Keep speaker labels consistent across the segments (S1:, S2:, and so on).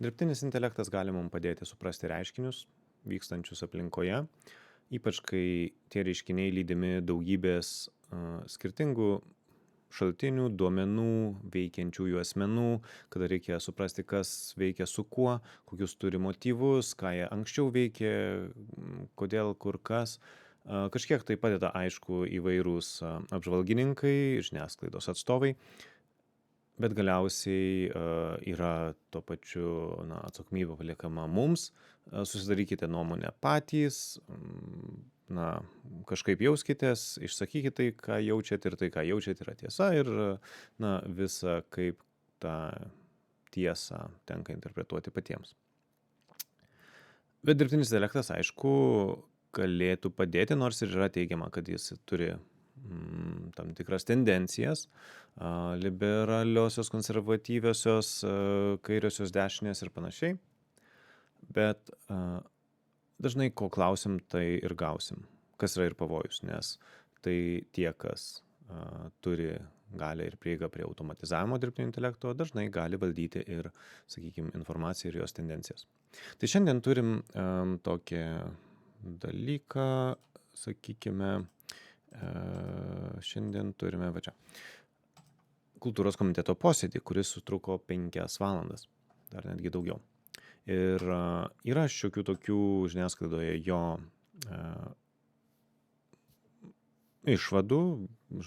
S1: Dirbtinis intelektas gali mums padėti suprasti reiškinius vykstančius aplinkoje, ypač kai tie reiškiniai lydimi daugybės skirtingų šaltinių, duomenų, veikiančiųjų asmenų, kada reikia suprasti, kas veikia su kuo, kokius turi motyvus, ką jie anksčiau veikė, kodėl, kur kas. Kažkiek tai padeda, aišku, įvairūs apžvalgininkai, žiniasklaidos atstovai, bet galiausiai yra tuo pačiu atsakomybė paliekama mums. Susidarykite nuomonę patys, kažkaip jauskitės, išsakykite tai, ką jaučiat, ir tai, ką jaučiat, yra tiesa, ir visa kaip tą tiesą tenka interpretuoti patiems. Bet dirbtinis intelektas, aišku, galėtų padėti, nors ir yra teigiama, kad jis turi tam tikras tendencijas, liberaliosios, konservatyviosios, kairiosios, dešinės ir panašiai. Bet dažnai ko klausim, tai ir gausim, kas yra ir pavojus, nes tai tie, kas turi galią ir prieigą prie automatizavimo dirbtinio intelekto, dažnai gali valdyti ir, sakykime, informaciją ir jos tendencijas. Tai šiandien turim tokį dalyką, sakykime, šiandien turime va čia kultūros komiteto posėdį, kuris sutruko 5 valandas, dar netgi daugiau. Ir yra šiokių tokių žiniasklaidoje jo išvadų,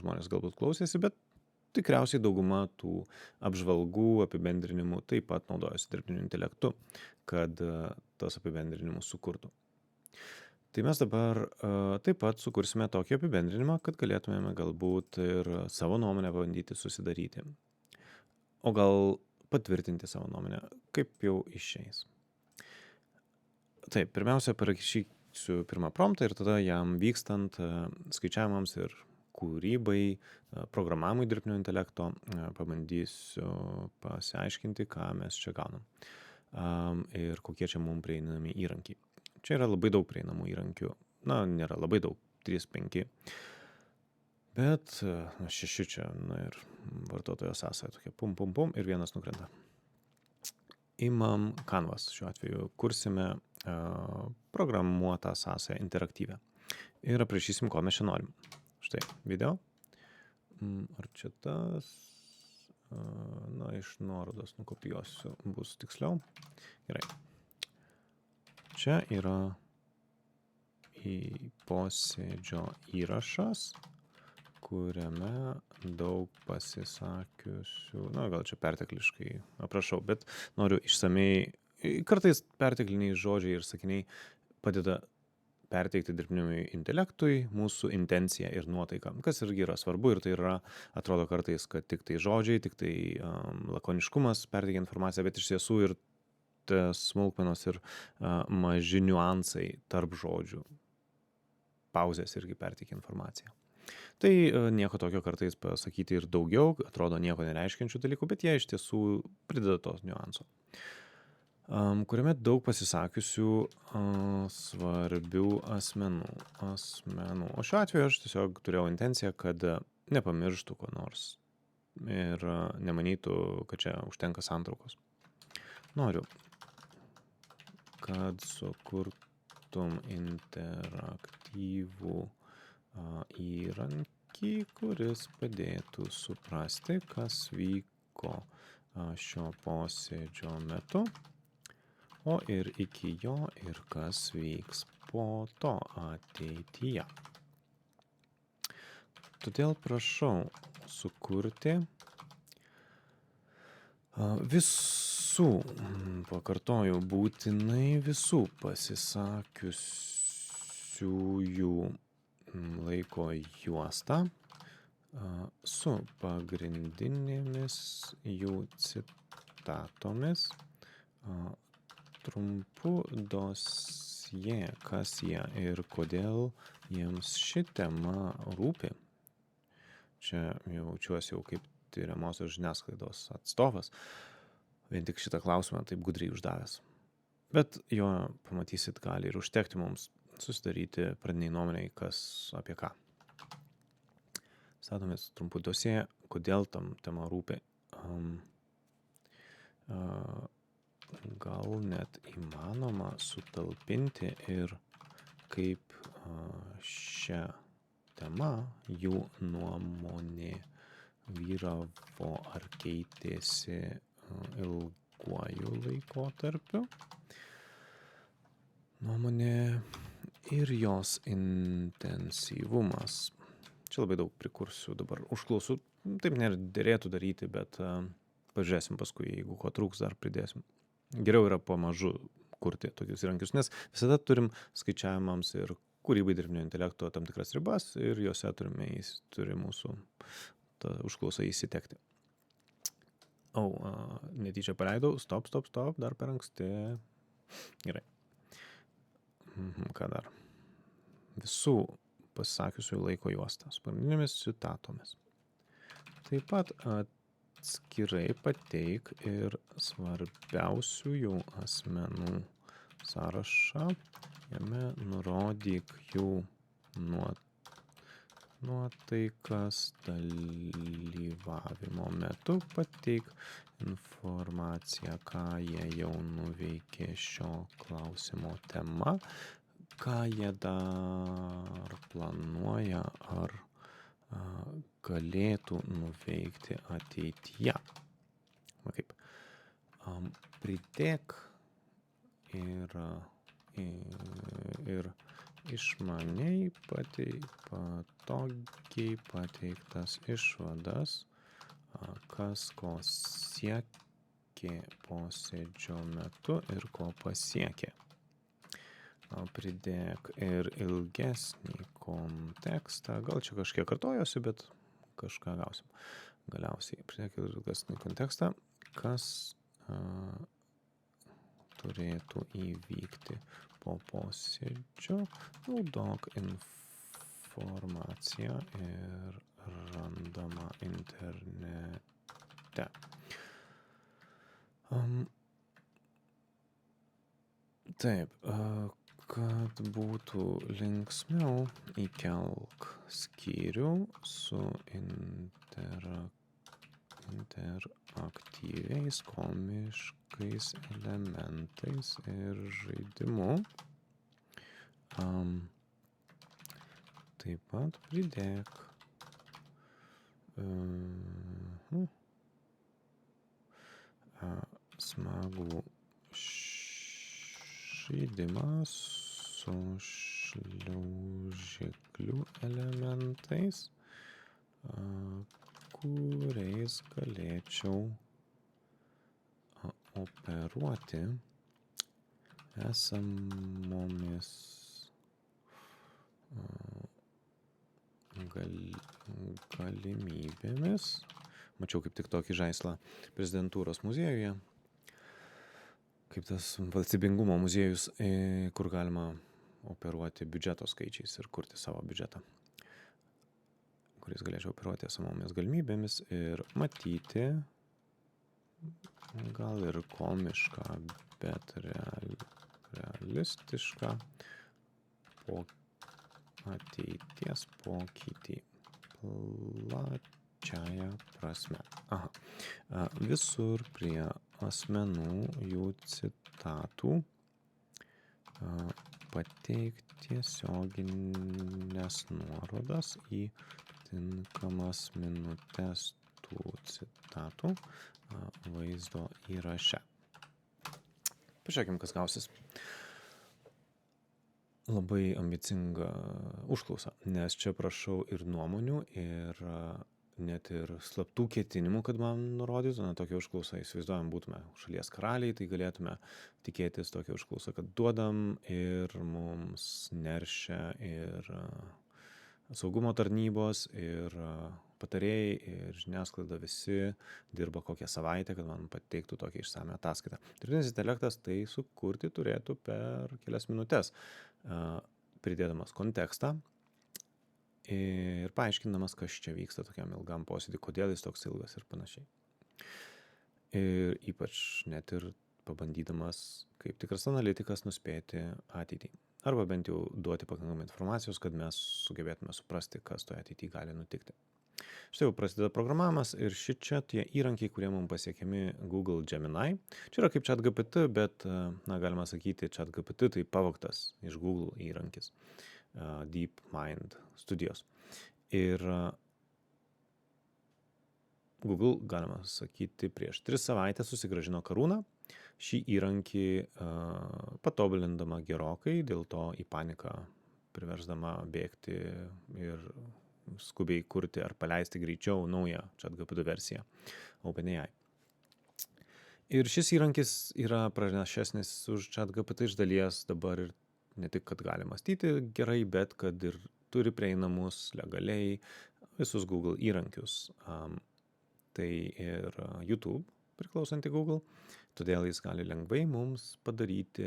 S1: žmonės galbūt klausėsi, bet tikriausiai dauguma tų apžvalgų, apibendrinimų taip pat naudojasi dirbtiniu intelektu, kad tos apibendrinimus sukurtų. Tai mes dabar taip pat sukursime tokį apibendrinimą, kad galėtumėme galbūt ir savo nuomonę bandyti susidaryti. O gal patvirtinti savo nuomonę, kaip jau išeis. Taip, pirmiausia, parašysiu pirmą promptą ir tada jam vykstant skaičiavimams ir kūrybai, programavimui dirbtinio intelekto, pabandysiu pasiaiškinti, ką mes čia gaunam ir kokie čia mums prieinami įrankiai. Čia yra labai daug prieinamų įrankių. Nėra labai daug, 3-5. Bet 6 čia, ir vartotojo sąsaja tokia pum ir vienas nukrenta. Imam Canvas, šiuo atveju kursime programuotą sąsają interaktyvę. Ir aprašysim, ko mes čia norim. Štai, video. Ar čia tas? Iš nuorodos nukopijuosiu, bus tiksliau. Gerai. Čia yra į posėdžio įrašas, kuriame daug pasisakiusių, gal čia pertekliškai aprašau, bet noriu išsamei, kartais pertekliniai žodžiai ir sakiniai padeda perteikti dirbtiniui intelektui mūsų intenciją ir nuotaiką, kas irgi yra svarbu, ir tai yra, atrodo kartais, kad tik tai žodžiai, tik tai lakoniškumas perteikia informaciją, bet iš tiesų ir smulkmenos ir maži niuansai tarp žodžių. Pauzės irgi perteikia informaciją. Tai nieko tokio kartais pasakyti ir daugiau, atrodo nieko nereiškiančių dalykų, bet jie iš tiesų prideda tos niuanso. Kuriame daug pasisakiusių svarbių asmenų. O šiuo atveju aš tiesiog turėjau intenciją, kad nepamirštų ko nors ir nemanytų, kad čia užtenka santraukos. Noriu, kad sukurtum interaktyvų įrankį, kuris padėtų suprasti, kas vyko šio posėdžio metu, o ir iki jo, ir kas vyks po to ateityje. Todėl prašau sukurti pakartoju, būtinai visų pasisakiusiųjų laiko juostą su pagrindinėmis jų citatomis, trumpu dosjė, kas jie ir kodėl jiems ši tema rūpi. Čia jaučiuosi jau kaip tyriamosios žiniasklaidos atstovas, vien tik šitą klausimą taip gudriai uždavęs. Bet jo, pamatysit, gali ir užtekti mums susidaryti pradiniai nuomoniai, kas apie ką. Statomės trumpų dosė, kodėl tam tema rūpi. gal net įmanoma sutalpinti ir kaip šią temą jų nuomonė vyravo ar keitėsi ilguoju laikotarpiu. Nuomonė ir jos intensyvumas. Čia labai daug prikursiu dabar užklausų. Taip nedėrėtų daryti, bet pažiūrėsim paskui, jeigu ko trūks, dar pridėsim. Geriau yra pamažu kurti tokius įrankius, nes visada turim skaičiavimams ir kūrybai dirbtinio intelekto tam tikras ribas ir juose turi mūsų užklausą įsitekti. Netyčia paleidau, stop, dar per anksti. Gerai. Ką dar? Visų pasisakiusių laiko juostą su pagrindinėmis citatomis. Taip pat atskirai pateik ir svarbiausiųjų asmenų sąrašą. Jame nurodyk jų nuotaikas dalyvavimo metu, pateik informaciją, ką jie jau nuveikė šio klausimo tema, ką jie dar planuoja ar galėtų nuveikti ateityje. Kaip? Pridėk ir išmaniai patogiai pateiktas išvadas, kas ko siekė posėdžio metu ir ko pasiekė. Pridėk ir ilgesnį kontekstą, gal čia kažkiek kartojosi, bet kažką gausim. Galiausiai pridėk ir ilgesnį kontekstą, kas turėtų įvykti po posėdžio, naudok informaciją ir randama internete. Taip, kad būtų linksmiau, įkelk skyrių su interaktyviais, komiškais elementais ir žaidimu. Taip pat pridėk smagų žaidimą su šliaužiklių elementais, kuriais galėčiau operuoti esamomis galimybėmis. Mačiau kaip tik tokį žaislą prezidentūros muziejuje, kaip tas valstybingumo muziejus, kur galima operuoti biudžeto skaičiais ir kurti savo biudžetą, kuris galėčiau operuoti esamomis galimybėmis ir matyti gal ir komišką, bet realistišką ateities pokytį plačiąją prasme. Visur prie asmenų jų citatų pateik tiesioginės nuorodas į tinkamas minutes tų citatų vaizdo įraše. Pažiūrėkim, kas gausis. Labai ambicinga užklausa, nes čia prašau ir nuomonių, ir net ir slaptų ketinimų, kad man nurodytų. Tokią užklausą įsivaizduojam, būtume šalies karaliai, tai galėtume tikėtis tokią užklausą, kad duodam ir mums neršia ir saugumo tarnybos, ir patarėjai, ir žiniasklaida visi dirba kokią savaitę, kad man pateiktų tokią išsame ataskaitą. Dirbtinis intelektas tai sukurti turėtų per kelias minutes, pridėdamas kontekstą ir paaiškindamas, kas čia vyksta tokiam ilgam posėdį, kodėl jis toks ilgas ir panašiai. Ir ypač net ir pabandydamas kaip tikras analitikas nuspėti ateitį. Arba bent jau duoti pakankamai informacijos, kad mes sugebėtume suprasti, kas toje ateityje gali nutikti. Štai jau prasideda programavimas ir šičia tie įrankiai, kurie mums pasiekiami Google Gemini. Čia yra kaip ChatGPT, bet, galima sakyti, ChatGPT tai pavogtas iš Google įrankis, DeepMind studijos. Ir Google, galima sakyti, prieš 3 savaitės susigrąžino karūną, šį įrankį patobulindama gerokai, dėl to į paniką priversdama bėgti ir skubiai kurti ar paleisti greičiau naują ChatGPT versiją OpenAI. Ir šis įrankis yra pranašesnis už ChatGPT iš dalies dabar ir ne tik, kad gali mąstyti gerai, bet kad ir turi prieinamus legaliai visus Google įrankius. Tai ir YouTube priklausanti Google, todėl jis gali lengvai mums padaryti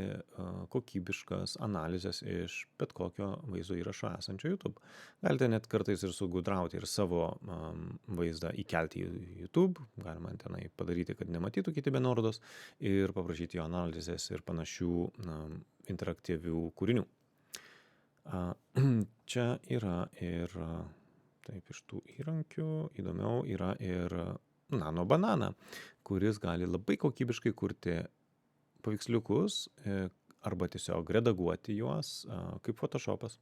S1: kokybiškas analizės iš bet kokio vaizdo įrašo esančio YouTube. Galite net kartais ir sugudrauti ir savo vaizdą įkelti į YouTube, galima tenai padaryti, kad nematytų kiti be nuorodos ir paprašyti jo analizės ir panašių interaktyvių kūrinių. Čia yra ir taip iš tų įrankių įdomiau yra ir Nano Banana, kuris gali labai kokybiškai kurti paveiksliukus arba tiesiog redaguoti juos kaip Photoshopas.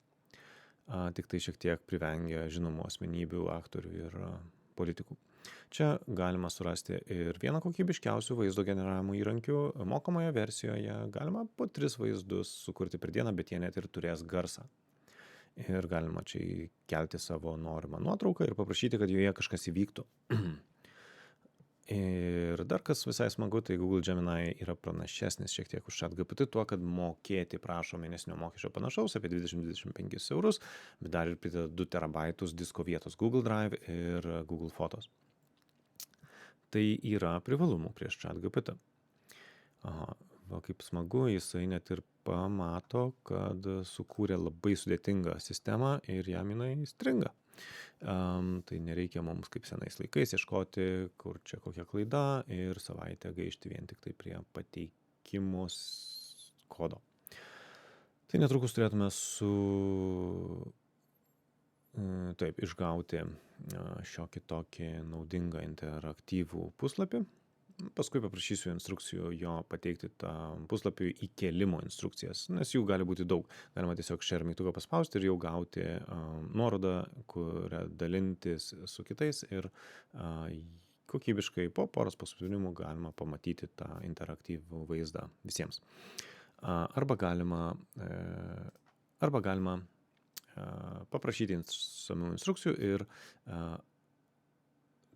S1: Tik tai šiek tiek privengia žinomų asmenybių, aktorių ir politikų. Čia galima surasti ir vieną kokybiškiausių vaizdo generavimo įrankių. Mokamoje versijoje galima po 3 vaizdus sukurti per dieną, bet jie net ir turės garsą. Ir galima čia įkelti savo norimą nuotrauką ir paprašyti, kad joje kažkas įvyktų. Ir dar kas visai smagu, tai Google Gemini yra pranašesnis šiek tiek už ChatGPT tuo, kad mokėti prašo mėnesinio mokesčio panašaus apie 20-25 eurus, bet dar ir prideda 2 terabaitus disko vietos Google Drive ir Google Photos. Tai yra privalumų prieš ChatGPT. Va kaip smagu, jisai net ir pamato, kad sukūrė labai sudėtingą sistemą ir jam jinai stringa. Tai nereikia mums kaip senais laikais ieškoti, kur čia kokia klaida ir savaitę gaišti vien tik tai prie pateikimus kodo. Tai netrukus turėtume išgauti šiokį tokį naudingą interaktyvų puslapį. Paskui paprašysiu instrukcijų jo pateikti tą puslapį įkėlimo instrukcijas, nes jų gali būti daug. Galima tiesiog share mygtuką paspausti ir jau gauti nuorodą, kurią dalintis su kitais ir kokybiškai po poros paspaudimų galima pamatyti tą interaktyvų vaizdą visiems. Arba galima paprašyti išsamių instrukcijų ir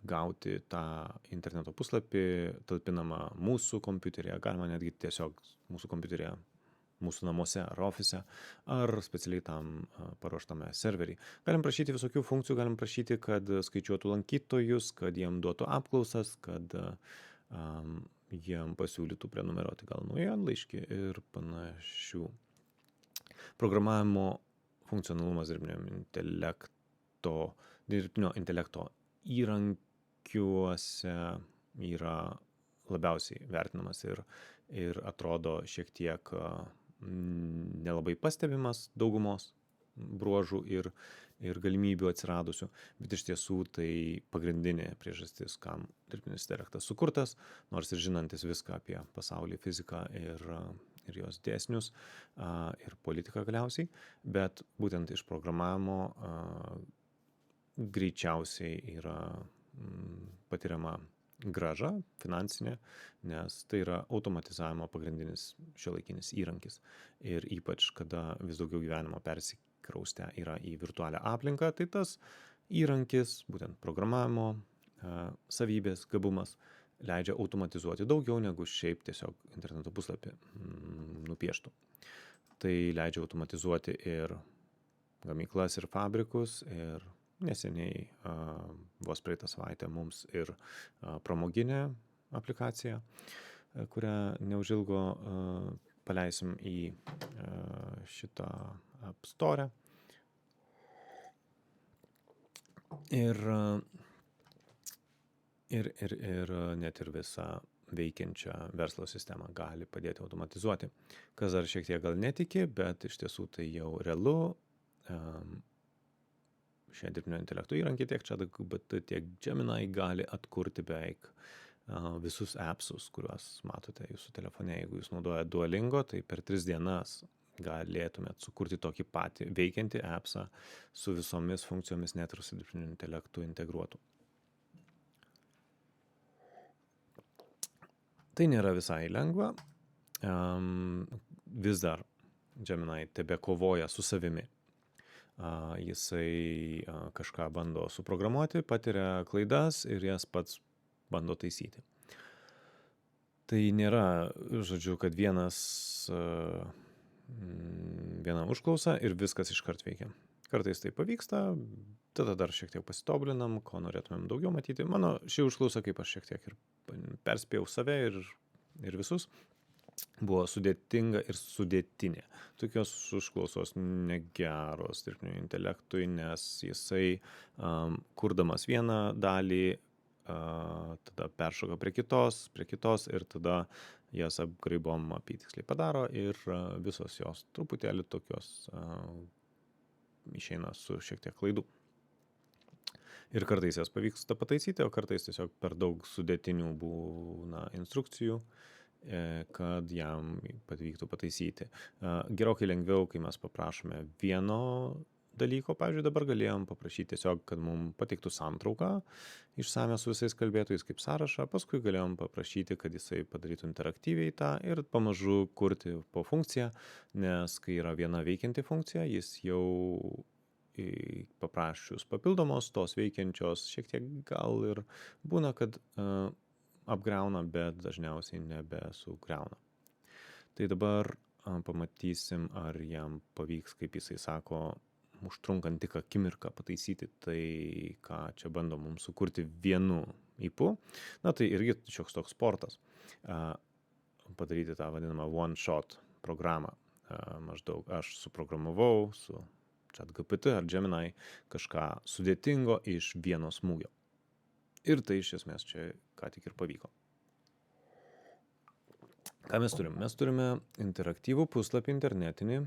S1: gauti tą interneto puslapį, talpinamą mūsų kompiuteryje, galima netgi tiesiog mūsų kompiuteryje, mūsų namuose ar ofise, ar specialiai tam paruoštame serverį. Galim prašyti visokių funkcijų, galim prašyti, kad skaičiuotų lankytojus, kad jiem duotų apklausas, kad jiem pasiūlytų prenumeruoti gal naujienlaiškį ir panašių. Programavimo funkcionalumas dirbtinio intelekto įrankiuose yra labiausiai vertinamas ir atrodo šiek tiek nelabai pastebimas daugumos bruožų ir galimybių atsiradusių, bet iš tiesų tai pagrindinė priežastis, kam dirbtinis intelektas sukurtas, nors ir žinantis viską apie pasaulį, fiziką ir jos dėsnius ir politiką galiausiai, bet būtent iš programavimo greičiausiai yra patiriama grąža finansinė, nes tai yra automatizavimo pagrindinis šiuolaikinis įrankis. Ir ypač, kada vis daugiau gyvenimo persikraustę yra į virtualią aplinką, tai tas įrankis, būtent programavimo savybės, gabumas, leidžia automatizuoti daugiau negu šiaip tiesiog interneto puslapį nupieštų. Tai leidžia automatizuoti ir gamyklas, ir fabrikus, ir neseniai vos praeitą savaitę mums ir pramoginė aplikacija, kurią neužilgo paleisim į šitą App Store. Ir net ir visą veikiančią verslo sistemą gali padėti automatizuoti. Kas dar šiek tiek gal netiki, bet iš tiesų tai jau realu. šie dirbtinio intelekto įrankiai, tiek ChatGPT, tiek Gemini gali atkurti beveik visus appsus, kuriuos matote jūsų telefone. Jeigu jūs naudojate Duolingo, tai per 3 dienas galėtumėt sukurti tokį patį veikiantį appsą su visomis funkcijomis, net ir su dirbtiniu intelektu integruotu. Tai nėra visai lengva. Vis dar Gemini tebe kovoja su savimi. Jisai kažką bando suprogramuoti, patiria klaidas ir jas pats bando taisyti. Tai nėra, žodžiu, kad viena užklausa ir viskas iškart veikia. Kartais tai pavyksta, tada dar šiek tiek pasitobulinam, ko norėtumėm daugiau matyti. Mano ši užklausa, kaip aš šiek tiek ir perspėjau save ir visus, buvo sudėtinga ir sudėtinė. Tokios užklausos negeros dirbtiniui intelektui, nes jisai kurdamas vieną dalį, tada peršoka prie kitos ir tada jas apgraibom apytiksliai padaro ir visos jos truputėlį tokios išeina su šiek tiek klaidų. Ir kartais jas pavyksta pataisyti, o kartais tiesiog per daug sudėtinių būna instrukcijų, kad jam pavyktų pataisyti. Gerokai lengviau, kai mes paprašome vieno dalyko, pavyzdžiui, dabar galėjom paprašyti tiesiog, kad mums pateiktų santrauką išsame su visais kalbėtojais kaip sąrašą, paskui galėjom paprašyti, kad jisai padarytų interaktyviai tą ir pamažu kurti po funkciją, nes kai yra viena veikianti funkcija, jis jau paprašius papildomos tos veikiančios šiek tiek gal ir būna, kad apgriauna, bet dažniausiai nebesugriauna. Tai dabar pamatysim, ar jam pavyks, kaip jisai sako, užtrunkant tik akimirką pataisyti tai, ką čia bando mums sukurti vienu ypu. Na tai irgi šioks toks sportas. Padaryti tą vadinamą one-shot programą. Maždaug aš suprogramavau su ChatGPT ar Gemini kažką sudėtingo iš vieno smūgio. Ir tai iš esmės čia ką tik ir pavyko. Ką mes turime? Mes turime interaktyvų puslapį internetinį,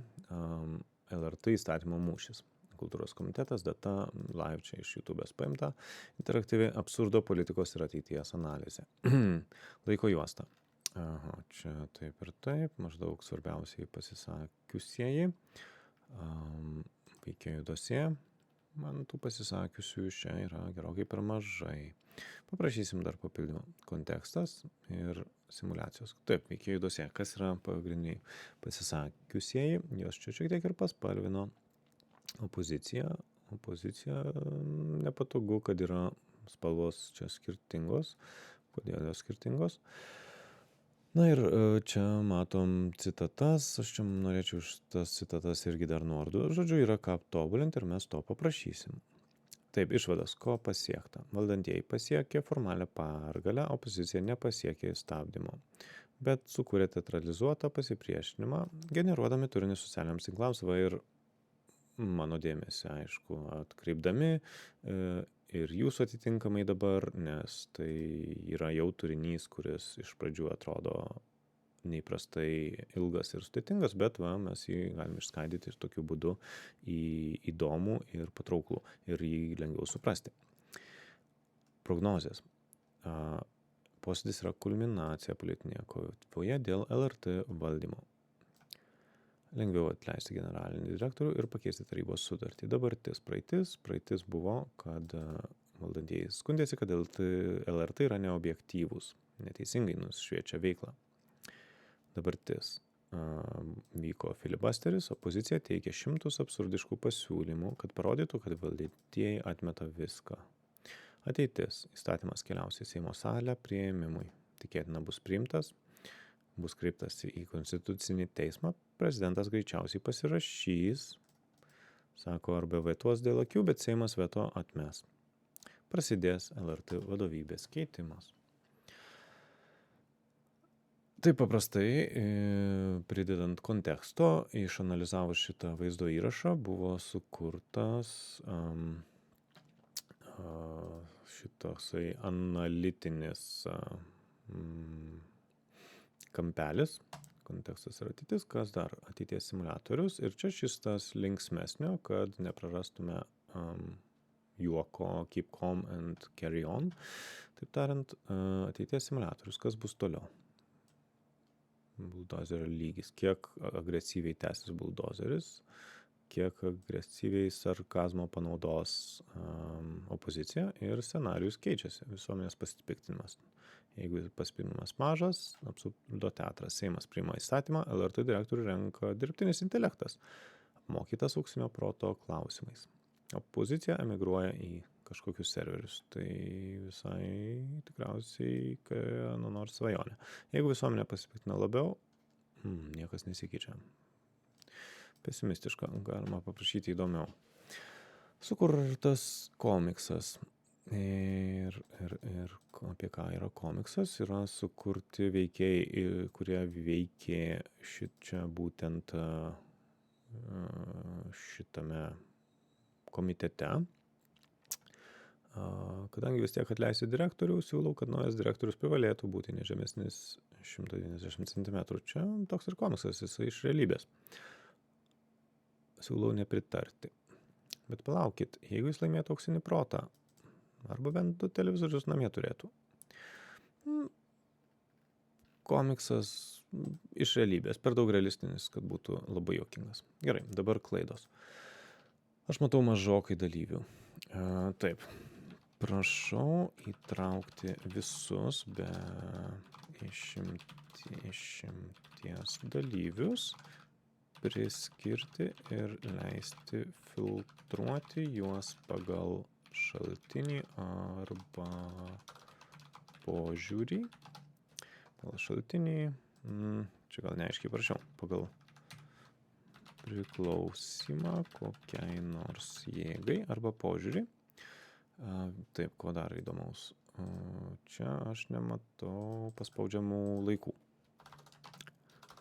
S1: LRT įstatymo mūšis. Kultūros komitetas, data, live čia iš YouTube'as paimta, interaktyvi absurdo politikos ir ateities analizė. Laiko juosta. Aha, čia taip ir taip, maždaug svarbiausiai pasisakiusieji. Veikėjų dosė. Man tų pasisakiusių čia yra gerokai per mažai. Paprašysim dar papildymą. Kontekstas ir simulacijos. Taip, veikėjų dosė. Kas yra pagrindiniai pasisakiusieji? Jos čia šiek tiek ir paspalvino. Opozicija nepatogu, kad yra spalvos čia skirtingos. Kodėl jos skirtingos? Na ir čia matom citatas, aš čia norėčiau iš tas citatas irgi dar nuorodų. Žodžiu, yra ką tobulinti ir mes to paprašysim. Taip, išvadas, ko pasiekta. Valdantieji pasiekė formalią pergalę, opozicija nepasiekė stabdymo, bet sukūrė teatralizuotą pasipriešinimą, generuodami turinį socialiniams tinklams ir mano dėmesį, aišku, atkreipdami ir jūsų atitinkamai dabar, nes tai yra jau turinys, kuris iš pradžių atrodo neįprastai ilgas ir sudėtingas, bet mes jį galime išskaidyti ir tokiu būdu į įdomų ir patrauklų ir jį lengviau suprasti. Prognozės. Posėdis yra kulminacija politinėje kovoje dėl LRT valdymo. Lengviau atleisti generalinį direktorių ir pakeisti tarybos sutartį. Dabartis, praeitis buvo, kad valdantieji skundėsi, kad LRT yra neobjektyvūs, neteisingai nušviečia veiklą. Dabartis. Vyko filibusteris, opozicija teikė 100 absurdiškų pasiūlymų, kad parodytų, kad valdantieji atmeta viską. Ateitis. Įstatymas keliaus į Seimo salę priėmimui. Tikėtina bus priimtas. Bus kreiptas į konstitucinį teismą, prezidentas greičiausiai pasirašys, sako, arba vetuos dėl akių, bet Seimas veto atmes. Prasidės LRT vadovybės keitimas. Taip paprastai, pridedant konteksto, išanalizavus šitą vaizdo įrašą, buvo sukurtas šitosai analitinis kampelis, kontekstas ir ateitis, kas dar ateities simulatorius ir čia šis tas linksmesnio, kad neprarastume juoko, keep calm and carry on. Taip tariant, ateities simuliatorius, kas bus toliau? Buldozerio lygis, kiek agresyviai tęsis buldozeris, kiek agresyviai sarkazmo panaudos opozicija ir scenarijus keičiasi, visuomenės pasipiktinimas. Jeigu pasipiktinimas mažas, absurdo teatras, Seimas priima įstatymą, LRT direktorių renka dirbtinis intelektas, apmokytas auksinio proto klausimais. Opozicija emigruoja į kažkokius serverius, tai visai tikriausiai kieno nors svajonė. Jeigu visuomenė pasipiktina labiau, niekas nesikeičia. Pesimistiška, galima paprašyti įdomiau. Sukurtas komiksas. Ir apie ką yra komiksas, yra sukurti veikėjai, kurie veikė čia būtent šitame komitete. Kadangi vis tiek atleisiu direktorių, siūlau, kad naujas direktorius privalėtų būti ne žemesnis 190 cm. Čia toks ir komiksas, jisai iš realybės. Siūlau nepritarti. Bet palaukit, jeigu jis laimėtų auksinį protą, arba bent 2 televizorius namie turėtų. Komiksas iš realybės, per daug realistinis, kad būtų labai juokingas. Gerai, dabar klaidos. Aš matau mažokai dalyvių. Taip, prašau įtraukti visus be išimties dalyvius, priskirti ir leisti filtruoti juos pagal šaltinį arba požiūrį. Pagal šaltinį, čia gal neaiškiai parašiau, pagal priklausimą kokiai nors jėgai arba požiūrį. Taip, ko dar įdomaus. Čia aš nematau paspaudžiamų laikų.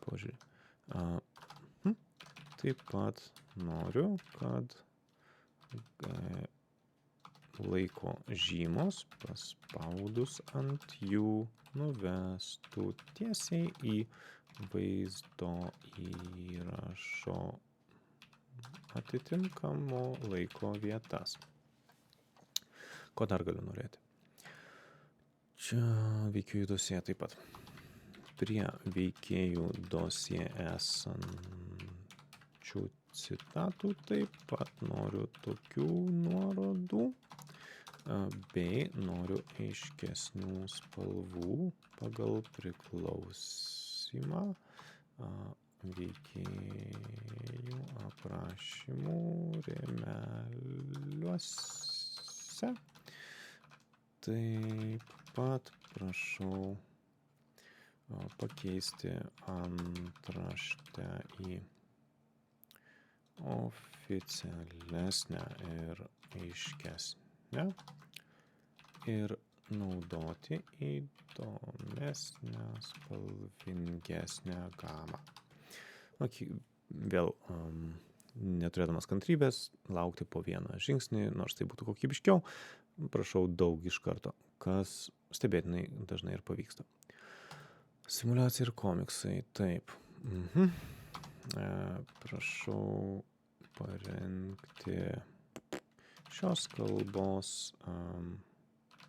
S1: Požiūrį. Taip pat noriu, kad laiko žymos paspaudus ant jų nuvestų tiesiai į vaizdo įrašo atitinkamo laiko vietas. Ko dar galiu norėti? Čia veikėjų dosija taip pat. Prie veikėjų dosija esančių citatų taip pat noriu tokių nuorodų, bei noriu aiškesnių spalvų pagal priklausimą veikėjų aprašymų rėmeliuose. Taip pat prašau pakeisti antraštę į oficialesnę ir aiškesnę ir naudoti įdomesnę, spalvingesnę gamą. Vėl neturėdamas kantrybės, laukti po vieną žingsnį, nors tai būtų kokybiškiau, prašau daug iš karto, kas stebėtinai dažnai ir pavyksta. Simuliacija ir komiksai, taip. Prašau parengti šios kalbos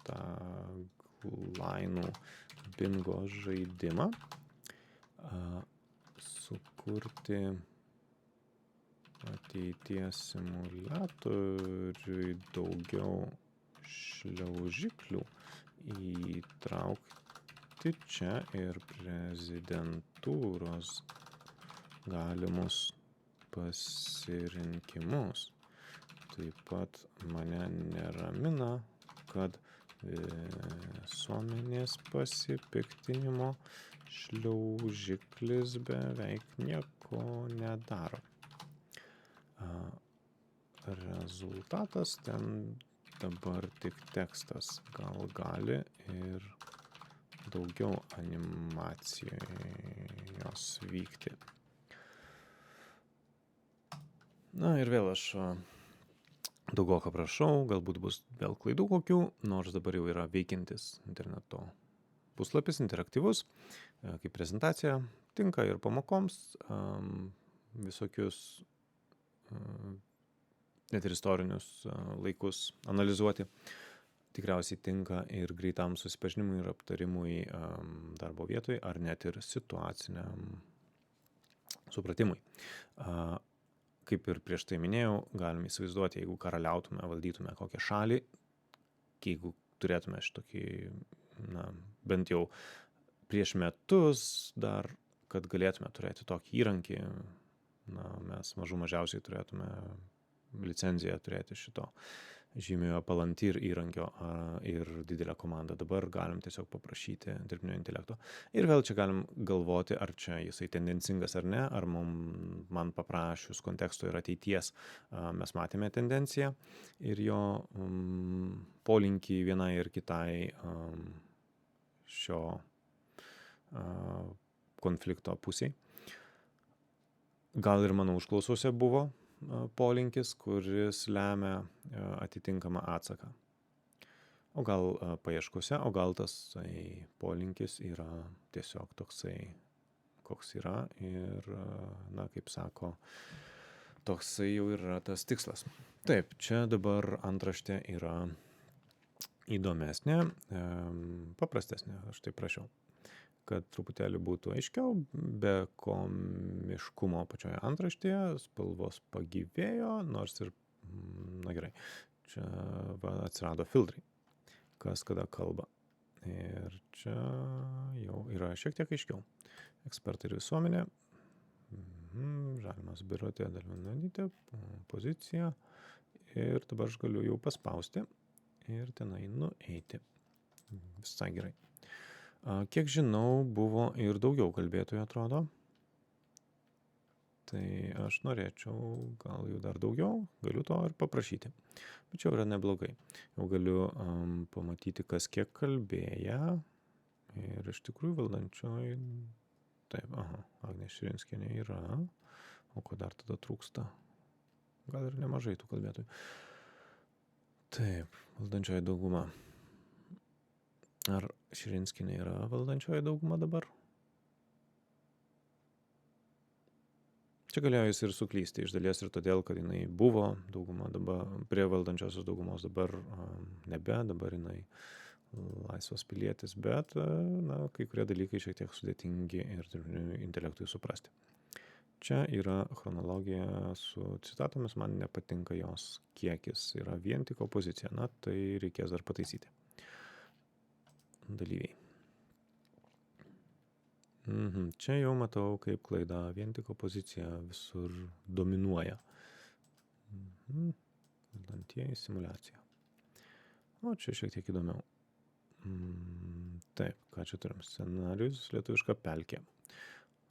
S1: taglainų bingo žaidimą, sukurti ateities simuliatoriui daugiau šliaužiklių, įtraukti čia ir prezidentūros galimus pasirinkimus. Taip pat mane neramina, kad visuomenės pasipiktinimo šliaužiklis beveik nieko nedaro. Rezultatas ten dabar tik tekstas, gal gali ir daugiau animacijos vykti. Na ir vėl aš daugoką prašau, galbūt bus vėl klaidų kokių, nors dabar jau yra veikiantis interneto puslapis, interaktyvus, kaip prezentacija, tinka ir pamokoms, visokius net ir istorinius laikus analizuoti. Tikriausiai tinka ir greitam susipažinimui ir aptarimui darbo vietoje, ar net ir situaciniam supratimui. Kaip ir prieš tai minėjau, galime įsivaizduoti, jeigu karaliautume, valdytume kokią šalį, jeigu turėtume šitokį, bent jau prieš metus dar, kad galėtume turėti tokį įrankį, mes mažiausiai turėtume licenciją turėti šito žymiojo Palantir įrankio ir didelę komandą. Dabar galim tiesiog paprašyti dirbtinio intelekto. Ir vėl čia galim galvoti, ar čia jisai tendencingas ar ne, ar man paprašius konteksto ir ateities mes matėme tendenciją ir jo polinkį vienai ir kitai šio konflikto pusiai. Gal ir mano užklausose buvo polinkis, kuris lemia atitinkamą atsaką. O gal paieškose, o gal tas polinkis yra tiesiog toksai, koks yra ir, kaip sako, toksai jau yra tas tikslas. Taip, čia dabar antraštė yra įdomesnė, paprastesnė, aš taip prašiau, kad truputėlį būtų aiškiau, be komiškumo pačioje antraštėje, spalvos pagyvėjo, nors ir, gerai, čia atsirado filtrai, kas kada kalba. Ir čia jau yra šiek tiek aiškiau. Ekspertai ir visuomenė, Žalimas Birutė, Dalvinonytė, pozicija, ir dabar aš galiu jau paspausti ir tenai nueiti. Visai gerai. Kiek žinau, buvo ir daugiau kalbėtojų, atrodo. Tai aš norėčiau gal jų dar daugiau, galiu to ir paprašyti. Bet čia yra neblogai. Jau galiu pamatyti, kas kiek kalbėja. Ir iš tikrųjų valdančioji. Taip, Agnė Širinskienė yra. O ko dar tada trūksta? Gal ir nemažai tų kalbėtojų. Taip, valdančioji dauguma. Ar Širinskienė yra valdančioji dauguma dabar? Čia galėjo jis ir suklysti iš dalies ir todėl, kad jinai buvo dauguma dabar, prie valdančiosios daugumos dabar nebe, dabar jinai laisvas pilietis, bet kai kurie dalykai šiek tiek sudėtingi ir dirbtiniui intelektui suprasti. Čia yra chronologija su citatomis, man nepatinka jos kiekis, yra vien tik opozicija, tai reikės dar pataisyti. Dalyviai. Čia jau matau, kaip klaida, vien tik opozicija visur dominuoja. Valdantieji simuliacija. O čia šiek tiek įdomiau. Taip, ką čia turim? Scenarius, lietuviška pelkė.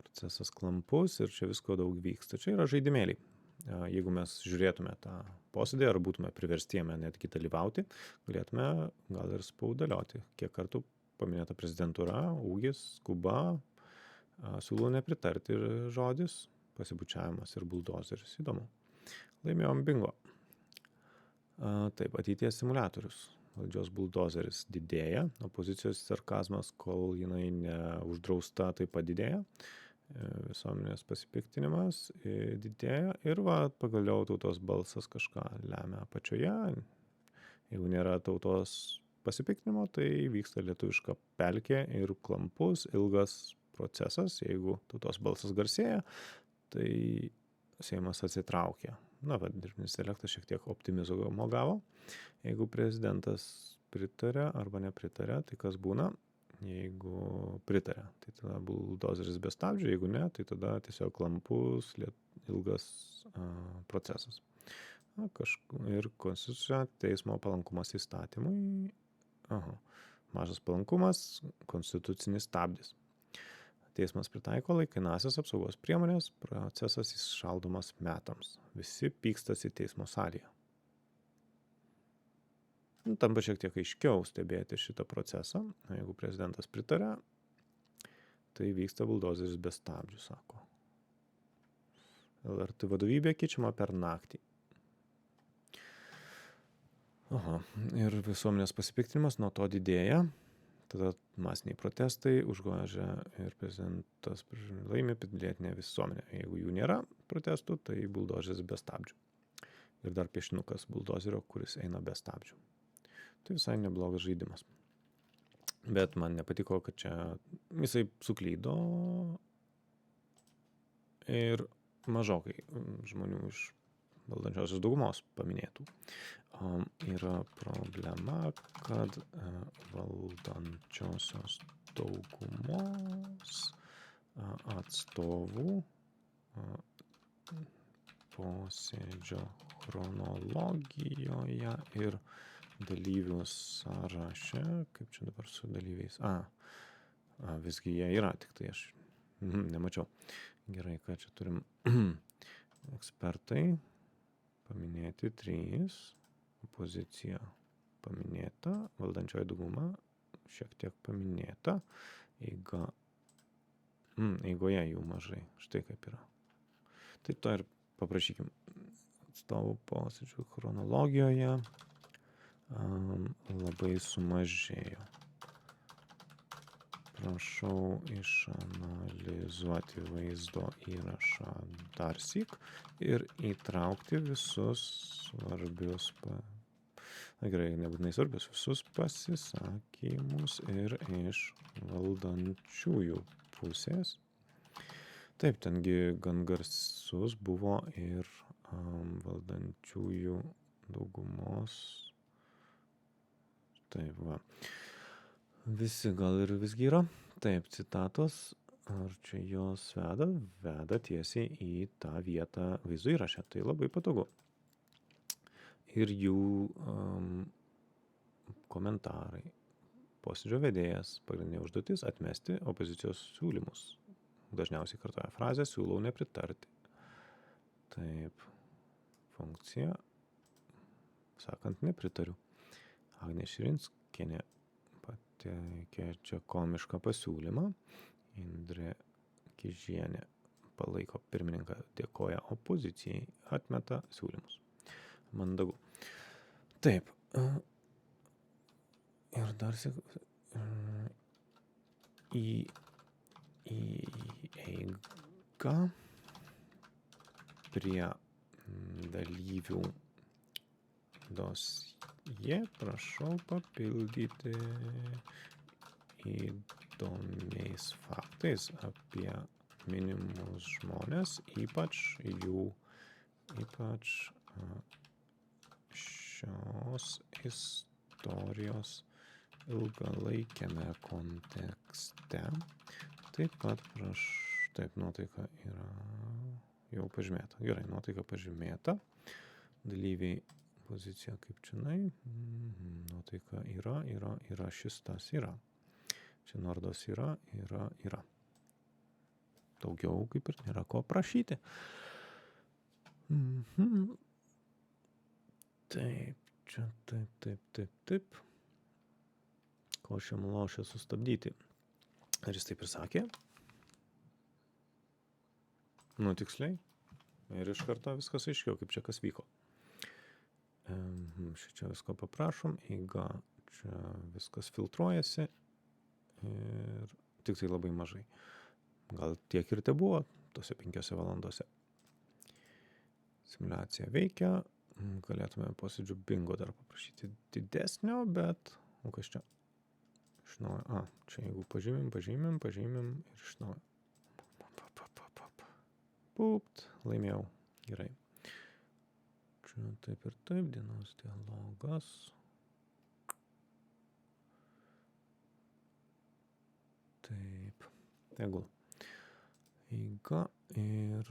S1: Procesas klampus ir čia visko daug vyksta. Čia yra žaidimėliai. Jeigu mes žiūrėtume tą posėdį ar būtume priversti jame netgi dalyvauti, galėtume gal ir spaudalioti. Kiek kartų paminėta prezidentūra, ūgis, skuba, siūlau nepritarti žodis, pasibučiavimas ir buldozeris. Įdomu. Laimėjom bingo. Taip, ateities simuliatorius. Valdžios buldozeris didėja, opozicijos sarkazmas, kol jinai neuždrausta, taip pat didėja. Visuomenės pasipiktinimas didėja ir pagaliau tautos balsas kažką lemia apačioje. Jeigu nėra tautos pasipiktinimo, tai vyksta lietuviška pelkė ir klampus, ilgas procesas. Jeigu tautos balsas garsėja, tai Seimas atsitraukia. Dirbtinis intelektas šiek tiek optimizmo gavo. Jeigu prezidentas pritarė arba nepritarė, tai kas būna? Jeigu pritarė, tai tada buldozeris be stabdžių, jeigu ne, tai tada tiesiog klampus, ilgas procesas. Ir konstitucinio teismo palankumas įstatymui. Mažas palankumas, konstitucinis stabdis. Teismas pritaiko laikinasias apsaugos priemonės, procesas įšaldomas metams. Visi pykstasi teismo salėje. Tampa šiek tiek aiškiau stebėti šitą procesą. Jeigu prezidentas pritarė, tai vyksta buldozeris be stabdžių, sako. LRT vadovybė keičiama per naktį. Ir visuomenės pasipiktinimas nuo to didėja. Tada masiniai protestai užgožia ir prezidentas laimi pilietinę visuomenę. Jeigu jų nėra protestų, tai buldozeris be stabdžių. ir dar piešinukas buldozerio, kuris eina be stabdžių. Tai visai neblogas žaidimas. Bet man nepatiko, kad čia jisai suklydo ir mažokai žmonių iš valdančiosios daugumos paminėtų. Yra problema, kad valdančiosios daugumos atstovų posėdžio chronologijoje ir dalyvių sąraše, kaip čia dabar su dalyviais, visgi jie yra, tik tai aš nemačiau. Gerai, ką čia turim ekspertai, paminėti 3, opozicija paminėta, valdančioji dauguma šiek tiek paminėta, eigoje jų mažai, štai kaip yra. Tai to ir paprašykim. Atstovų posėdžių chronologijoje labai sumažėjo. Prašau išanalizuoti vaizdo įrašą darsyk ir įtraukti visus svarbius, gerai, nebūtinai svarbius, visus pasisakymus ir iš valdančiųjų pusės. Taip, tengi gan garsus buvo ir valdančiųjų daugumos. Taip, va. Visi gal ir visgi yra. Taip, citatos. Ar čia jos veda tiesiai į tą vietą vaizdo įraše. Tai labai patogu. Ir jų komentarai. Posėdžio vedėjas, pagrindinė užduotis atmesti opozicijos siūlymus. Dažniausiai kartoja frazę, siūlau nepritarti. Taip, funkcija, sakant, nepritariu. Agnė Širinskienė pateikė čia komišką pasiūlymą. Indrė Kižienė palaiko pirmininką, dėkoja opozicijai, atmeta siūlymus. Mandagu. Taip. Ir dar įeiga prie dalyvių dosje, prašau papildyti įdomiais faktais apie minimus žmonės, ypač šios istorijos ilgalaikiame kontekste. Taip pat taip, nuotaika yra jau pažymėta. Gerai, nuotaika pažymėta. Dalyviai pozicija kaip čionai. Nuotaika yra, šis tas yra. Čia nuorodos yra. Daugiau kaip ir nėra ko prašyti. Taip, čia taip. Ko šiam lošia sustabdyti. Ar jis taip ir sakė? Nu, tiksliai. Ir iš karto viskas aiškiau, kaip čia kas vyko. Čia visko paprašom, eiga čia viskas filtruojasi ir tik tai labai mažai. Gal tiek ir te buvo tose 5 valandose. Simulacija veikia, galėtume posėdžių bingo dar paprašyti didesnio, bet, kas čia? Iš naujo. Čia jeigu pažymim ir iš naujo. Pupt, laimėjau. Gerai. Čia taip ir taip, dienos dialogas. Taip. Tegul. Eiga ir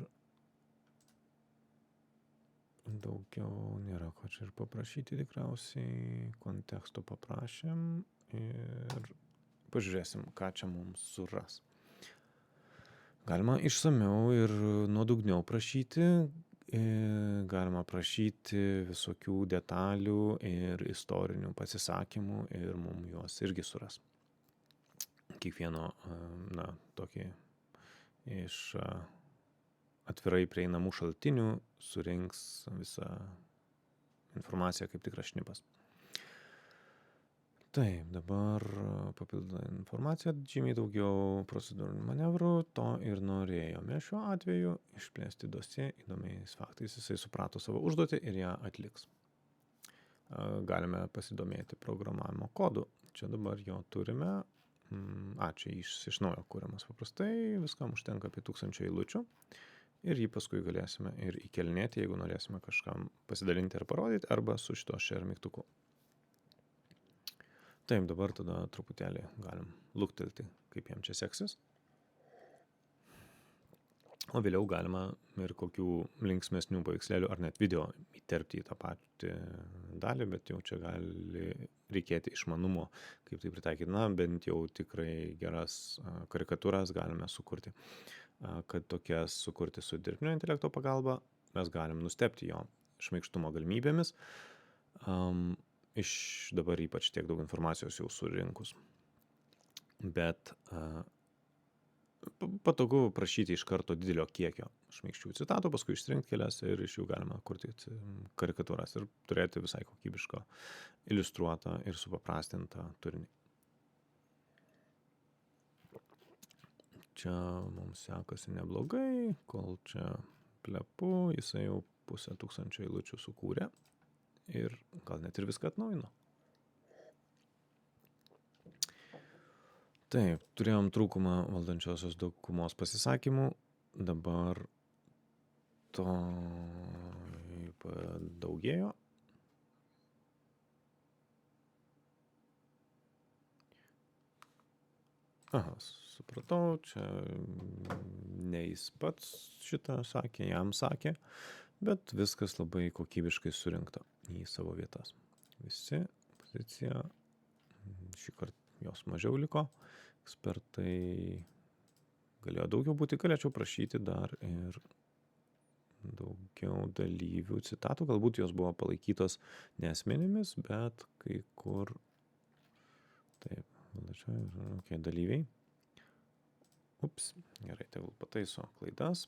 S1: daugiau nėra ko čia ir paprašyti tikriausiai. Konteksto paprašėm ir pažiūrėsim, ką čia mums suras. Galima išsamiau ir nuodugniau prašyti, galima prašyti visokių detalių ir istorinių pasisakymų ir mums juos irgi suras. Kiekvieno, tokį iš atvirai prieinamų šaltinių surinks visą informaciją kaip tikras šnipas. Taip, dabar papildoma informacija, žymiai daugiau procedūrinių manevrų, to ir norėjome šiuo atveju išplėsti dosie įdomiais faktais. Jisai suprato savo užduotį ir ją atliks. Galime pasidomėti programavimo kodu. Čia dabar jo turime. Čia iš naujo kūriamas paprastai, viskam užtenka apie 1000 eilučių. Ir jį paskui galėsime ir įkelinėti, jeigu norėsime kažkam pasidalinti ar parodyti, arba su šito share mygtuku. Taip, dabar tada truputėlį galim luktelti, kaip jam čia seksis. O vėliau galima ir kokių linksmesnių paveikslėlių ar net video įterpti į tą patį dalį, bet jau čia gali reikėti išmanumo, kaip tai pritaikyti. Na, bent jau tikrai geras karikatūras galime sukurti. Kad tokias sukurti su dirbtinio intelekto pagalba, mes galim nustebti jo šmaikštumo galimybėmis. Iš dabar ypač tiek daug informacijos jau surinkus. Bet patogu prašyti iš karto didelio kiekio šmaikščių citatų, paskui išsirinkti kelias ir iš jų galima kurti karikatūras ir turėti visai kokybišką, iliustruotą ir supaprastintą turinį. Čia mums sekasi neblogai, kol čia plepu, jisai jau 1500 eilučių sukūrė ir gal net ir viską atnaujino. Taip, turėjom trūkumą valdančiosios daugumos pasisakymų, dabar to padaugėjo. Supratau, čia ne jis pats šitą sakė, jam sakė, bet viskas labai kokybiškai surinkta į savo vietas. Visi, pozicija, šį kartą jos mažiau liko, ekspertai galėjo daugiau būti, galėčiau prašyti dar ir daugiau dalyvių citatų, galbūt jos buvo palaikytos ne asmenimis, bet kai kur, taip, dalyviai. Gerai, tegul pataiso klaidas.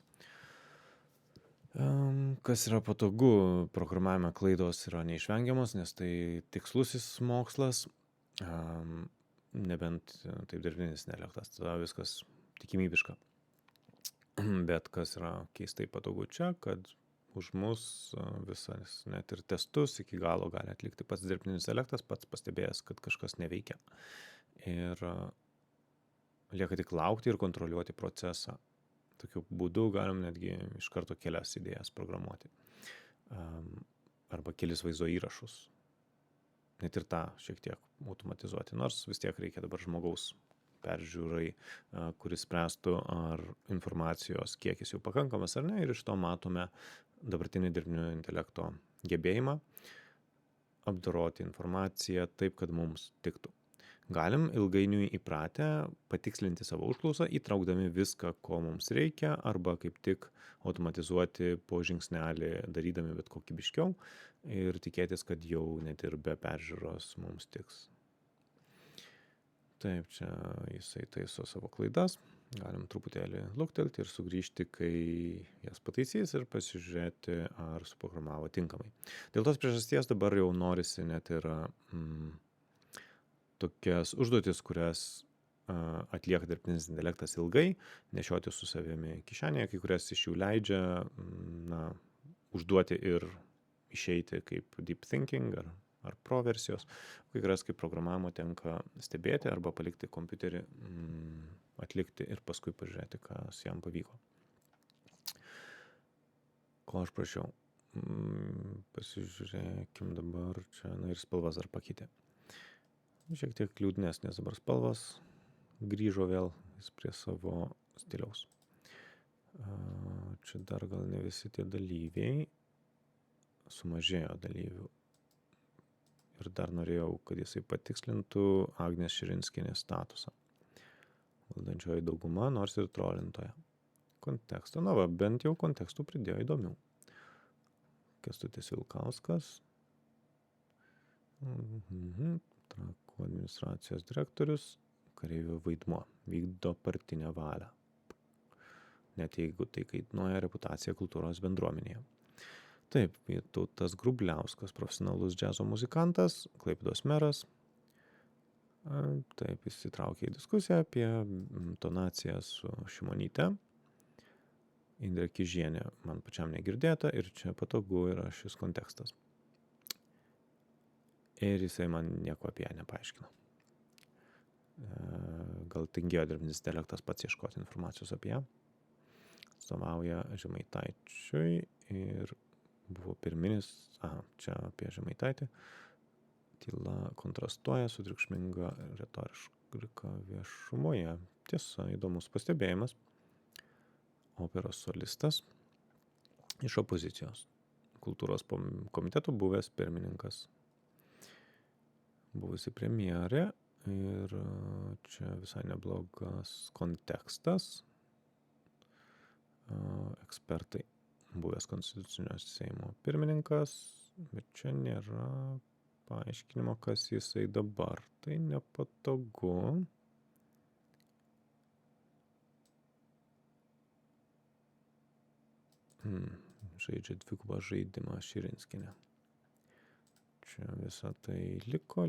S1: Kas yra patogu, programavime klaidos yra neišvengiamos, nes tai tikslusis mokslas, nebent taip dirbtinis intelektas, tada viskas tikimybiška. Bet kas yra keistai patogu čia, kad už mus visas net ir testus iki galo gali atlikti pats dirbtinis intelektas, pats pastebėjęs, kad kažkas neveikia. Ir lieka tik laukti ir kontroliuoti procesą. Tokiu būdu galim netgi iš karto kelias idėjas programuoti. Arba kelis vaizdo įrašus. Net ir tą šiek tiek automatizuoti. Nors vis tiek reikia dabar žmogaus peržiūrai, kuris spręstų, ar informacijos kiekis jau pakankamas ar ne. Ir iš to matome dabartinį dirbtinio intelekto gebėjimą apdoroti informaciją taip, kad mums tiktų. Galim ilgainiui įpratę patikslinti savo užklausą, įtraukdami viską, ko mums reikia, arba kaip tik automatizuoti po žingsnelį, darydami bet kokybiškiau ir tikėtis, kad jau net ir be peržiūros mums tiks. Taip, čia jisai taiso savo klaidas. Galim truputėlį luktelti ir sugrįžti, kai jas pataisys ir pasižiūrėti, ar suprogramavo tinkamai. Dėl tos priežasties dabar jau norisi net ir tokias užduotis, kurias atlieka dirbtinis intelektas ilgai, nešioti su savimi kišenėje, kai kurias iš jų leidžia užduoti ir išeiti kaip deep thinking ar pro versijos, kai kurias kaip programavimo tenka stebėti arba palikti kompiuterį atlikti ir paskui pažiūrėti, kas jam pavyko. Ko aš prašiau? Pasižiūrėkim dabar čia, ir spalvas dar pakeitė. Šiek tiek liūdnesnės dabar spalvas, grįžo vėl jis prie savo stiliaus. Čia dar gal ne visi tie dalyviai, sumažėjo dalyvių. Ir dar norėjau, kad jisai patikslintų Agnės Širinskienės statusą. Valdančioji dauguma, nors ir trolintoje. Konteksto, bent jau kontekstų pridėjo įdomių. Kęstutis Vilkauskas. Trakų administracijos direktorius, kareivio vaidmuo, vykdo partinę valią. Net jeigu tai kainuoja reputaciją kultūros bendruomenėje. Taip, Vytautas Grubliauskas, profesionalus džiazo muzikantas, Klaipėdos meras, Taip, įsitraukė į diskusiją apie tonaciją su Šimonyte. Indrė Kižienė man pačiam negirdėta ir čia patogu yra šis kontekstas. Ir jisai man nieko apie ją nepaaiškino. Gal tingėjo dirbtinis intelektas pats ieškoti informacijos apie ją. Atstovauja Žemaitaičiui ir buvo pirminis, čia apie Žemaitaitį. Tyla kontrastuoja su triukšminga retoriška viešumoje. Tiesa, įdomus pastebėjimas. Operos solistas iš opozicijos. Kultūros komiteto buvęs pirmininkas. Buvusi premjerė ir čia visai neblogas kontekstas. Ekspertai. Buvęs Konstitucinio Seimo pirmininkas, bet čia nėra paaiškinimo, kas jisai dabar. Tai nepatogu. Žaidžia dvigubą žaidimą Širinskienė. Čia visą tai liko.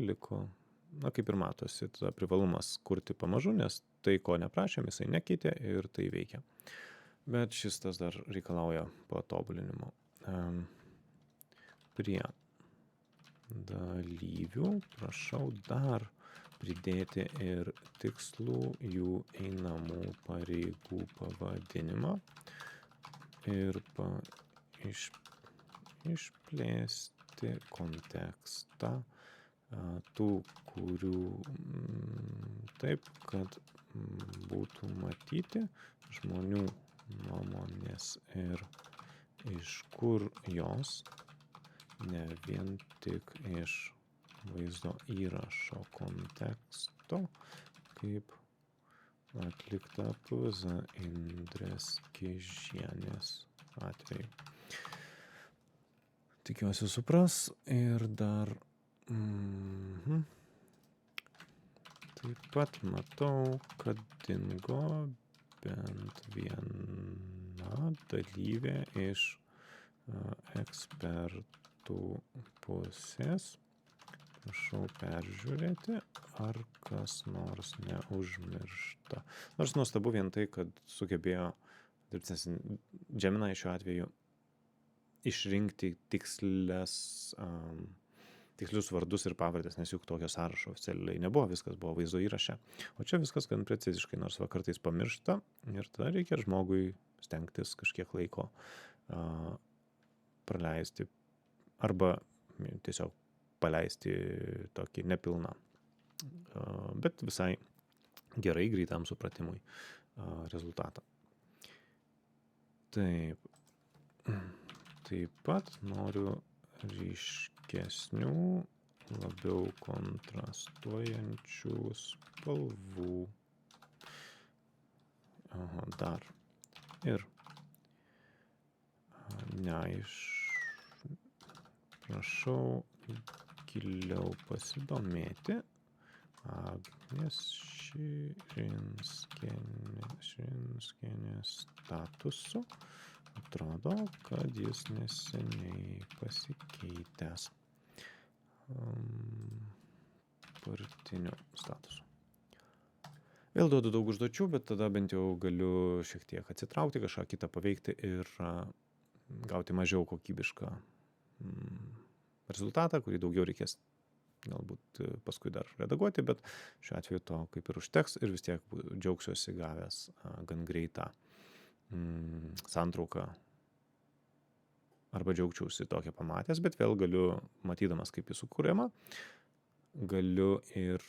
S1: Na, kaip ir matosi, tada privalumas kurti pamažu, nes tai, ko neprašėm, jisai nekeitė ir tai veikia. Bet šis tas dar reikalauja patobulinimo. Prie dalyvių prašau dar pridėti ir tikslų jų einamų pareigų pavadinimą ir išplėsti kontekstą tų, kurių taip, kad būtų matyti žmonių nuomonės ir iš kur jos, ne vien tik iš vaizdo įrašo konteksto, kaip atlikta PVZ Indrės Kižienės atveju. Tikiuosi supras ir dar taip pat matau, kad dingo bent viena dalyvė iš ekspertų pusės. Prašau peržiūrėti, ar kas nors neužmiršta. Nors nuostabu vien tai, kad sugebėjo dirbtinis Gemini šiuo atveju išrinkti tikslius vardus ir pavardės, nes juk tokio sąrašo oficialiai nebuvo, viskas buvo vaizdo įraše. O čia viskas gan preciziškai, nors kartais pamiršta ir tada reikia žmogui stengtis kažkiek laiko praleisti arba tiesiog paleisti tokį nepilną, bet visai gerai greitam supratimui rezultatą. Taip pat noriu ryškesnių, labiau kontrastuojančių spalvų. Dar. Ir prašau giliau pasidomėti Agnės Širinskienės statusu. Atrodo, kad jis neseniai pasikeitęs partiniu statusu. Vėl duodu daug užduočių, bet tada bent jau galiu šiek tiek atsitraukti, kažką kitą paveikti ir gauti mažiau kokybišką rezultatą, kurį daugiau reikės galbūt paskui dar redaguoti, bet šiuo atveju to kaip ir užteks ir vis tiek džiaugsiuosi gavęs gan greitą santrauką arba džiaugčiausi tokią pamatęs, bet vėl galiu, matydamas kaip jis sukūriama, galiu ir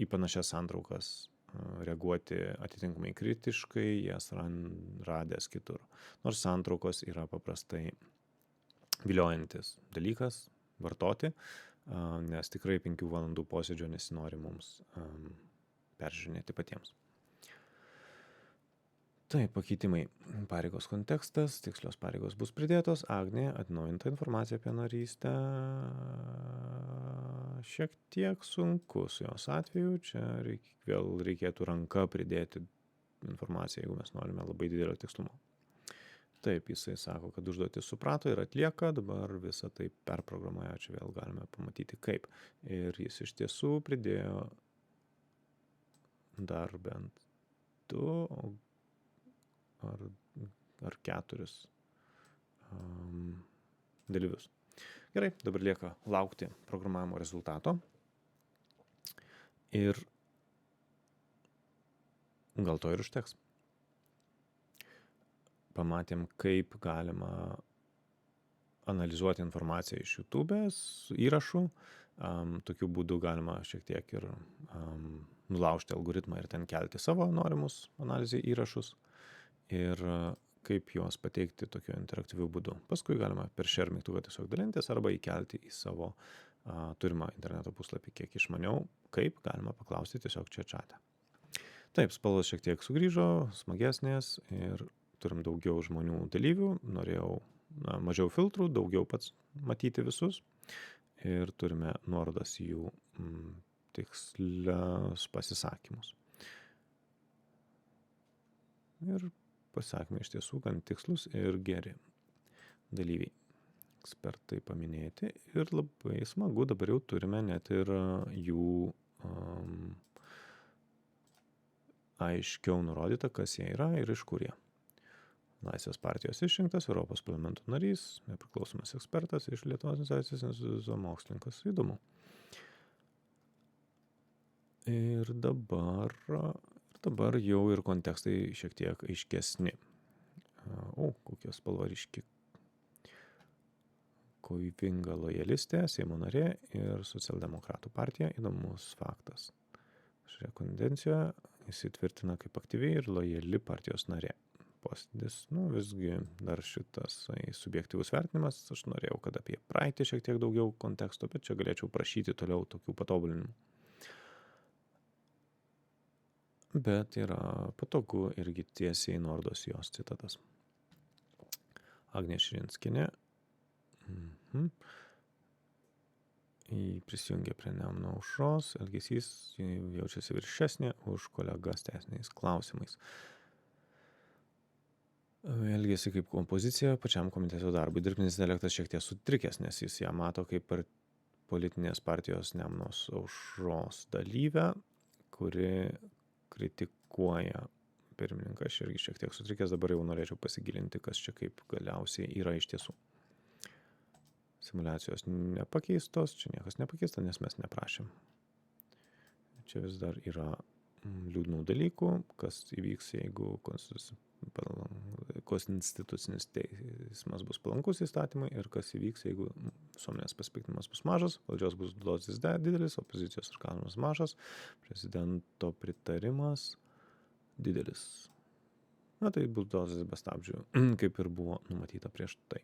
S1: į panašias santraukas reaguoti atitinkamai kritiškai, jas radęs kitur. Nors santraukos yra paprastai viliojantis dalykas vartoti, nes tikrai 5 valandų posėdžio nesinori mums peržiūrinėti patiems. Taip, pakeitimai. Pareigos kontekstas, tikslios pareigos bus pridėtos. Agnė, atnaujinta informacija apie narystę. Šiek tiek sunku su jos atveju. Čia vėl reikėtų ranka pridėti informaciją, jeigu mes norime labai didelio tikslumo. Taip, jisai sako, kad užduotis suprato ir atlieka, dabar visą tai perprogramuoja, čia vėl galime pamatyti kaip. Ir jis iš tiesų pridėjo dar bent 2 ar 4 dalyvius. Gerai, dabar lieka laukti programavimo rezultato. Ir gal to ir užteks. Pamatėm, kaip galima analizuoti informaciją iš YouTube'ės įrašų. Tokiu būdu galima šiek tiek ir nulaužti algoritmą ir ten kelti savo norimus analizai įrašus. Ir kaip juos pateikti tokiu interaktyviu būdu. Paskui galima per share mygtuką tiesiog dalintis arba įkelti į savo turimą interneto puslapį. Kiek išmaniau, kaip galima paklausti tiesiog čia chat'e. Taip, spalvos šiek tiek sugrįžo, smagesnės ir turim daugiau žmonių dalyvių. Norėjau mažiau filtrų, daugiau pats matyti visus. Ir turime nuorodas į jų tikslius pasisakymus. Ir pasakymai iš tiesų gan tikslus ir geri dalyviai. Ekspertai paminėti ir labai smagu, dabar jau turime net ir jų aiškiau nurodyta, kas jie yra ir iš kur jie. Laisvės partijos išrinktas, Europos parlamento narys, nepriklausomas ekspertas iš Lietuvos Teisės instituto mokslininkas. Įdomu. Ir dabar jau ir kontekstai šiek tiek aiškesni. Kokia spalva ryški. Kovinga lojalistė, Seimo narė ir Socialdemokratų partija. Įdomus faktas. Šioje konvencijoje įsitvirtina kaip aktyvi ir lojali partijos narė. Posėdis, visgi dar šitas subjektyvus vertinimas, aš norėjau, kad apie praeitį šiek tiek daugiau konteksto, bet čia galėčiau prašyti toliau tokių patobulinimų. Bet yra patogu irgi tiesiai nuorodos jos citatas. Agnė Širinskienė prisijungė prie Nemuno aušros, elgesys jaučiasi viršesnė už kolegas teisiniais klausimais. Elgėsi kaip kompozicija pačiam komiteto darbui. Dirbtinis intelektas šiek tiek sutrikęs, nes jis ją mato kaip politinės partijos Nemuno aušros dalyvę, kuri kritikuoja pirmininką. Aš irgi šiek tiek sutrikęs, dabar jau norėčiau pasigilinti, kas čia kaip galiausiai yra iš tiesų. Simulacijos nepakeistos, čia niekas nepakeista, nes mes neprašėm. Čia vis dar yra liūdnų dalykų, kas įvyks, jeigu konstitucinis teismas bus palankus įstatymai ir kas įvyks, jeigu visuomenės pasipiktinimas bus mažas, valdžios bus dozis didelis, opozicijos sarkazmas mažas, prezidento pritarimas didelis. Tai bus dozis be stabdžių, kaip ir buvo numatyta prieš tai.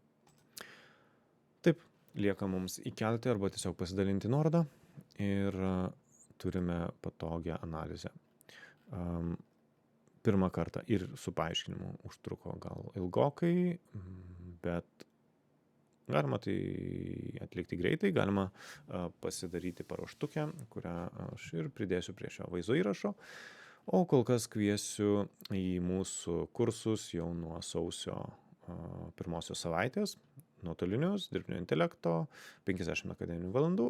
S1: Taip, lieka mums įkelti arba tiesiog pasidalinti nuorodą ir turime patogią analizę. Pirmą kartą ir su paaiškinimu užtruko gal ilgokai, bet galima tai atlikti greitai, galima pasidaryti paruoštukę, kurią aš ir pridėsiu prie šio vaizdo įrašo. O kol kas kviesiu į mūsų kursus jau nuo sausio 1 savaitės, nuotolinius, dirbtinio intelekto, 50 akademinių valandų.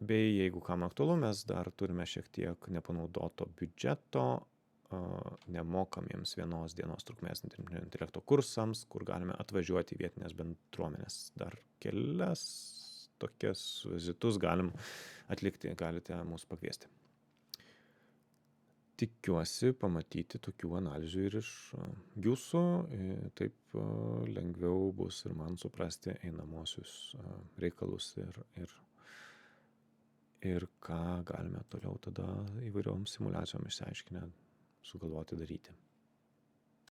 S1: Bei jeigu kam aktualu, mes dar turime šiek tiek nepanaudoto biudžeto nemokamiems 1 dienos trukmės dirbtinio intelekto kursams, kur galime atvažiuoti į vietinės bendruomenės. Dar kelias tokias vizitus galim atlikti, galite mus pakviesti. Tikiuosi pamatyti tokių analizių ir iš jūsų, taip lengviau bus ir man suprasti einamosius reikalus ir ką galime toliau tada įvairiom simulacijom išsiaiškinę sugalvoti daryti.